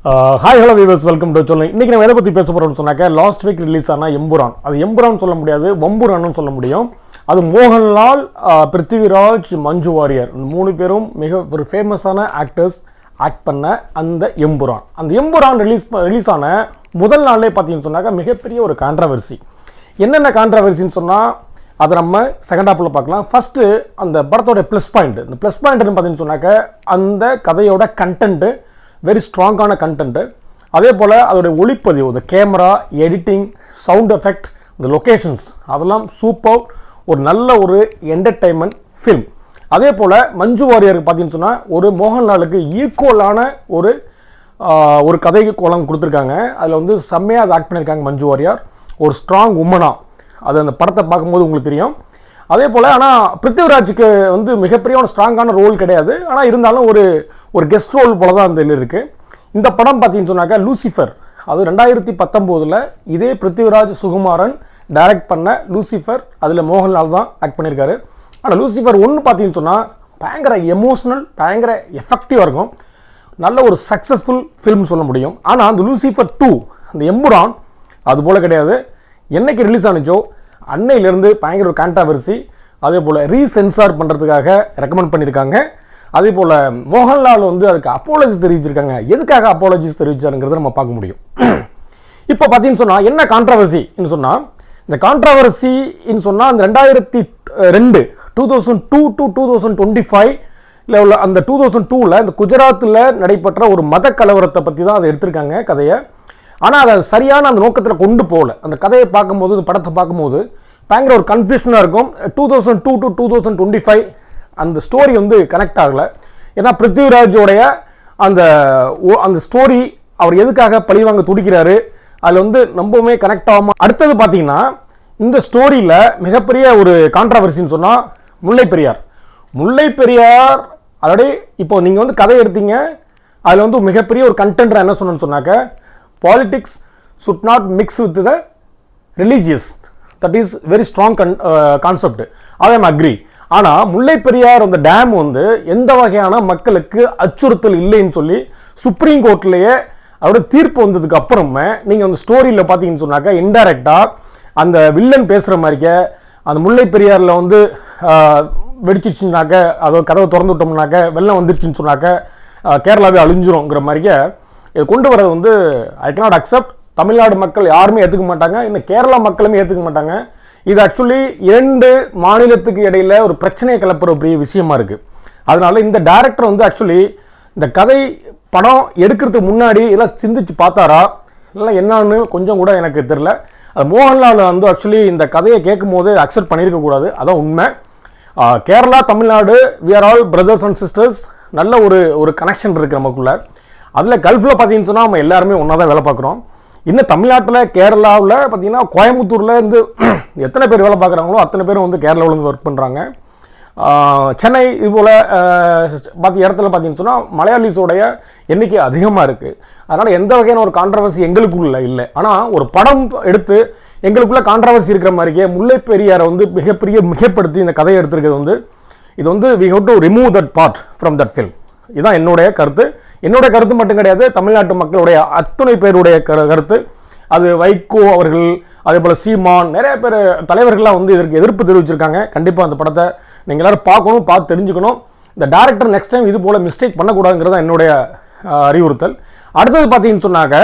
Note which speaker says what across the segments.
Speaker 1: Hi hello viewers, welcome to சொல்லுங்க. இன்னைக்கு நம்ம எதை பற்றி பேச போகிறோம்னு சொன்னாக்க, லாஸ்ட் வீக் ரிலீஸ் ஆன எம்புரான். அது எம்புரான் சொல்ல முடியாது, வம்புரான்னு சொல்ல முடியும். அது மோகன்லால், பிருத்திவிராஜ், மஞ்சு வாரியர் மூணு பேரும் மிக ஒரு ஃபேமஸான ஆக்டர்ஸ் ஆக்ட் பண்ண அந்த எம்புரான். அந்த எம்புரான் ரிலீஸ் ஆன முதல் நாளே பார்த்தீங்கன்னு சொன்னாக்க மிகப்பெரிய ஒரு கான்ட்ரவர்சி. என்னென்ன கான்ட்ரவர்சின்னு சொன்னால் அதை நம்ம செகண்ட் ஹாஃபில் பார்க்கலாம். ஃபஸ்ட்டு அந்த படத்தோட ப்ளஸ் பாயிண்ட். இந்த ப்ளஸ் பாயிண்ட்னு பார்த்தீங்கன்னு சொன்னாக்க அந்த கதையோட கண்டென்ட்டு வெரி ஸ்ட்ராங்கான கண்டென்ட்டு. அதே போல் அதோடைய ஒளிப்பதிவு, இந்த கேமரா, எடிட்டிங், சவுண்ட் எஃபெக்ட், இந்த லொக்கேஷன்ஸ் அதெல்லாம் சூப்பர். ஒரு நல்ல ஒரு என்டர்டைன்மெண்ட் ஃபில்ம். அதே போல் மஞ்சு வாரியருக்கு பார்த்தீங்கன்னு சொன்னால் ஒரு மோகன்லாலுக்கு ஈக்குவலான ஒரு கதை கோலம் கொடுத்துருக்காங்க. அதில் வந்து செம்மையாக அதை ஆக்ட் பண்ணியிருக்காங்க மஞ்சு வாரியர். ஒரு ஸ்ட்ராங் உமனாக அது அந்த படத்தை பார்க்கும்போது உங்களுக்கு தெரியும். அதே போல் ஆனால் பிருத்திவிராஜுக்கு வந்து மிகப்பெரிய ஒரு ஸ்ட்ராங்கான ரோல் கிடையாது. ஆனால் இருந்தாலும் ஒரு கெஸ்ட் ரோல் போல தான் அந்த இதில் இருக்குது. இந்த படம் பார்த்தீங்கன்னு சொன்னாக்கா லூசிஃபர், அது 2019 இதே பிருத்திவிராஜ் சுகுமாரன் டைரக்ட் பண்ண லூசிஃபர். அதில் மோகன்லால் தான் ஆக்ட் பண்ணியிருக்காரு. ஆனால் லூசிஃபர் 1 பார்த்தீங்கன்னு சொன்னால் பயங்கர எமோஷ்னல், பயங்கர எஃபெக்டிவாக இருக்கும். நல்ல ஒரு சக்ஸஸ்ஃபுல் ஃபில்ம் சொல்ல முடியும். ஆனால் அந்த லூசிஃபர் 2 அந்த எம்புரான் அது போல் கிடையாது. என்னைக்கு ரிலீஸ் ஆனிச்சோ அன்னையிலேருந்து பயங்கர ஒரு கான்ட்ரவர்சி. அதே போல் ரீசென்சார் பண்ணுறதுக்காக ரெக்கமெண்ட் பண்ணியிருக்காங்க. அதே போல் மோகன்லால் வந்து அதுக்கு அப்பாலஜிஸ் தெரிவிச்சிருக்காங்க. எதுக்காக அப்பாலஜிஸ் தெரிவிச்சாருங்கிறத நம்ம பார்க்க முடியும். இப்போ பார்த்தீங்கன்னு சொன்னால் என்ன கான்ட்ரவர்சின்னு சொன்னால், இந்த கான்ட்ரவர்சின்னு சொன்னால் அந்த 2002 2002 to 2025 உள்ள அந்த 2002 இந்த குஜராத்தில் நடைபெற்ற ஒரு மத கலவரத்தை பற்றி தான் அதை எடுத்திருக்காங்க கதையை. ஆனால் அதை சரியான அந்த நோக்கத்தில் கொண்டு போகல. அந்த கதையை பார்க்கும்போது, இந்த படத்தை பார்க்கும்போது பயங்கர ஒரு கன்ஃபியூஷனாக இருக்கும். 2002 to 2025 அந்த ஸ்டோரி வந்து கனெக்ட் ஆகலை. ஏன்னா பிருத்திவிராஜோடைய அந்த ஸ்டோரி அவர் எதுக்காக பழிவாங்க துடிக்கிறாரு அதில் வந்து ரொம்பவுமே கனெக்ட் ஆகாமல். அடுத்தது பார்த்தீங்கன்னா இந்த ஸ்டோரியில் மிகப்பெரிய ஒரு கான்ட்ரவர்சின்னு சொன்னால் முல்லை பெரியார் அதோடய இப்போ நீங்கள் வந்து கதை எடுத்தீங்க. அதில் வந்து மிகப்பெரிய ஒரு கண்டென்ட் என்ன சொன்னேன்னு சொன்னாக்க, politics should not mix with the religious. That is very strong concept. I am agree. ஆனால் முல்லை பெரியார் அந்த டேம் வந்து எந்த வகையான மக்களுக்கு அச்சுறுத்தல் இல்லைன்னு சொல்லி சுப்ரீம் கோர்ட்லேயே அவரோட தீர்ப்பு வந்ததுக்கு அப்புறமே நீங்கள் அந்த ஸ்டோரியில் பார்த்தீங்கன்னு சொன்னாக்கா இன்டைரக்டாக அந்த வில்லன் பேசுகிற மாதிரிக்க அந்த முல்லை பெரியாரில் வந்து வெடிச்சிச்சுனாக்க, அதோ கதவை திறந்து விட்டோம்னாக்க வெள்ளம் வந்துருச்சுன்னு சொன்னாக்க கேரளாவே அழிஞ்சிரும்ங்கிற மாதிரிக்க இதை கொண்டு வரது வந்து ஐ கேனாட் அக்செப்ட். தமிழ்நாடு மக்கள் யாருமே ஏற்றுக்க மாட்டாங்க, இன்னும் கேரளா மக்களுமே ஏற்றுக்க மாட்டாங்க. இது ஆக்சுவலி 2 மாநிலத்துக்கு இடையில ஒரு பிரச்சனையை கிளப்புற பெரிய விஷயமா இருக்கு. அதனால இந்த டைரக்டர் வந்து ஆக்சுவலி இந்த கதை படம் எடுக்கிறதுக்கு முன்னாடி எல்லாம் சிந்திச்சு பார்த்தாரா இல்லை என்னன்னு கொஞ்சம் கூட எனக்கு தெரியல. அது மோகன்லால் வந்து ஆக்சுவலி இந்த கதையை கேட்கும் போது அக்செப்ட் பண்ணியிருக்க கூடாது, அதான் உண்மை. Kerala, Tamil Nadu, we are all brothers and sisters. நல்ல ஒரு கனெக்ஷன் இருக்கு நமக்குள்ள. அதில் கல்ஃபில் பார்த்தீங்கன்னு சொன்னால் நம்ம எல்லாருமே ஒன்றா தான் வேலை பார்க்குறோம். இன்னும் தமிழ்நாட்டில், கேரளாவில் பார்த்தீங்கன்னா கோயம்புத்தூரில் இருந்து எத்தனை பேர் வேலை பார்க்குறாங்களோ அத்தனை பேரும் வந்து கேரளாவிலேருந்து ஒர்க் பண்ணுறாங்க. சென்னை இது போல் இடத்துல பார்த்தீங்கன்னு சொன்னால் மலையாளிஸோடைய எண்ணிக்கை அதிகமாக இருக்குது. அதனால் எந்த வகையான ஒரு கான்ட்ரவர்சி எங்களுக்குள்ள இல்லை. ஆனால் ஒரு படம் எடுத்து எங்களுக்குள்ள கான்ட்ரவர்சி இருக்கிற மாதிரிக்கே முல்லை பெரியாரை வந்து மிகப்படுத்தி இந்த கதையை எடுத்திருக்கிறது வந்து இது வந்து we have to remove that part from that film. இதுதான் என்னுடைய கருத்து. என்னோட கருத்து மட்டும் கிடையாது, தமிழ்நாட்டு மக்களுடைய அத்தனை பேருடைய கருத்து. அது வைகோ அவர்கள், அதே போல் சீமான், நிறைய பேர் தலைவர்கள்லாம் வந்து இதற்கு எதிர்ப்பு தெரிவிச்சிருக்காங்க. கண்டிப்பாக அந்த படத்தை நீங்கள் எல்லாரும் பார்க்கணும், பார்த்து தெரிஞ்சுக்கணும். இந்த டைரக்டர் நெக்ஸ்ட் டைம் இது போல் மிஸ்டேக் பண்ணக்கூடாதுங்கிறது தான் என்னுடைய அறிவுறுத்தல். அடுத்தது பார்த்தீங்கன்னு சொன்னாக்க,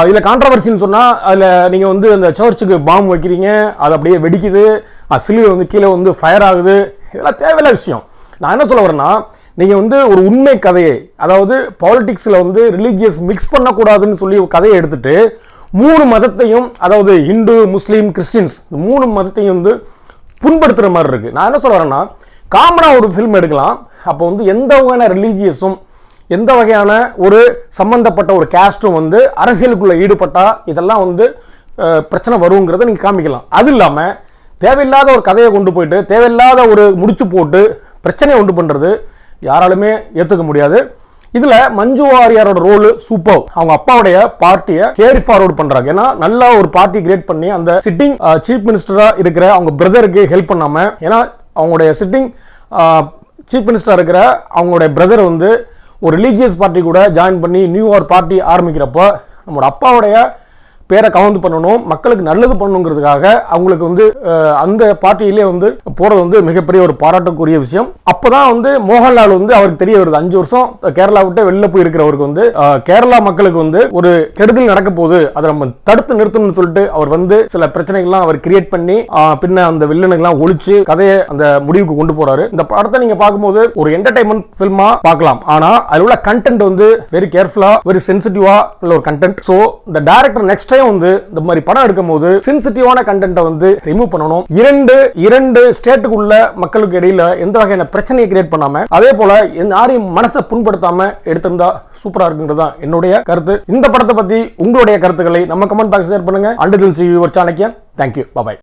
Speaker 1: இதில் கான்ட்ரவர்சின்னு சொன்னால் அதில் நீங்கள் வந்து அந்த சர்ச்சுக்கு பாம்பு வைக்கிறீங்க, அது அப்படியே வெடிக்குது, சிலுவை வந்து கீழே வந்து ஃபயர் ஆகுது, இதெல்லாம் தேவையில்ல விஷயம். நான் என்ன சொல்ல வரேன்னா, நீங்கள் வந்து ஒரு உண்மை கதையை, அதாவது பாலிடிக்ஸில் வந்து ரிலீஜியஸ் மிக்ஸ் பண்ணக்கூடாதுன்னு சொல்லி ஒரு கதையை எடுத்துட்டு 3 மதத்தையும், அதாவது ஹிந்து, முஸ்லீம், கிறிஸ்டின்ஸ், 3 மதத்தையும் வந்து புண்படுத்துகிற மாதிரி இருக்குது. நான் என்ன சொல்ல வரேன்னா, காமனாக ஒரு ஃபில்ம் எடுக்கலாம். அப்போ வந்து எந்த வகையான ரிலீஜியஸும் எந்த வகையான ஒரு சம்பந்தப்பட்ட ஒரு கேஸ்ட்டும் வந்து அரசியலுக்குள்ளே ஈடுபட்டால் இதெல்லாம் வந்து பிரச்சனை வருங்கிறத நீங்கள் காமிக்கலாம். அது இல்லாமல் தேவையில்லாத ஒரு கதையை கொண்டு போயிட்டு தேவையில்லாத ஒரு முடிச்சு போட்டு பிரச்சனையை உண்டு பண்ணுறது யாராலுமே ஏற்றுக்க முடியாது. இதில் மஞ்சு வாரியாரோட ரோல் சூப்பர். அவங்க அப்பாவுடைய பார்ட்டியை கேரி ஃபார்வர்ட் பண்ணுறாங்க. ஏன்னா நல்லா ஒரு பார்ட்டி கிரியேட் பண்ணி அந்த சிட்டிங் சீஃப் மினிஸ்டராக இருக்கிற அவங்க பிரதருக்கு ஹெல்ப் பண்ணாமல், ஏன்னா அவங்களுடைய சிட்டிங் சீஃப் மினிஸ்டராக இருக்கிற அவங்களுடைய பிரதர் வந்து ஒரு ரிலீஜியஸ் பார்ட்டி கூட ஜாயின் பண்ணி நியூ ஒரு பார்ட்டி ஆரம்பிக்கிறப்போ நம்மளோட அப்பாவுடைய பேரை கவுண்ட் பண்ணணும், மக்களுக்கு நல்லது பண்ணணுங்கிறதுக்காக அவங்களுக்கு வந்து அந்த பார்ட்டியிலே வந்து போறது வந்து மிகப்பெரிய ஒரு பாராட்டக்கூடிய விஷயம். அப்பதான் வந்து மோகன்லால் வந்து அவருக்கு தெரிய வருது, 5 வருஷம் கேரளா விட்டு வெளில போய் இருக்கிறவருக்கு வந்து கேரளா மக்களுக்கு வந்து ஒரு கெடுதல் நடக்க போகுது, அதை நம்ம தடுத்து நிறுத்தணும்னு சொல்லிட்டு அவர் வந்து சில பிரச்சனைகள்லாம் அவர் கிரியேட் பண்ணி பின்ன அந்த வில்லனுக்கெல்லாம் ஒழிச்சு கதையை அந்த முடிவுக்கு கொண்டு போறாரு. இந்த படத்தை நீங்க பார்க்கும்போது ஒரு என்டர்டைன்மெண்ட் பிலிமா பார்க்கலாம், ஆனா அதில் உள்ள கண்டென்ட் வந்து வெரி கேர்ஃபுல்லா வெரி சென்சிட்டிவா உள்ள ஒரு கண்டென்ட். ஸோ இந்த டைரக்டர் நெக்ஸ்ட் வந்து இந்த மாதிரி படம் எடுக்கும் போது சென்சிட்டிவான கண்டென்ட்டை வந்து ரிமூவ் பண்ணணும். இரண்டு ஸ்டேட்டுக்குள்ள மக்களுக்கு இடையில எந்த வகையான பிரச்சனையை கிரியேட் பண்ணாம, அதே போல யாரையும் மனசை புண்படுத்தாம எடுத்திருந்தா சூப்பரா இருக்குங்கிறது தான் என்னுடைய கருத்து. இந்த படத்தை பத்தி உங்களுடைய கருத்துக்களை நம்ம கமெண்ட் பாக்ஸ் ஷேர் பண்ணுங்க. Until see you Chanakyan. Thank you. Bye.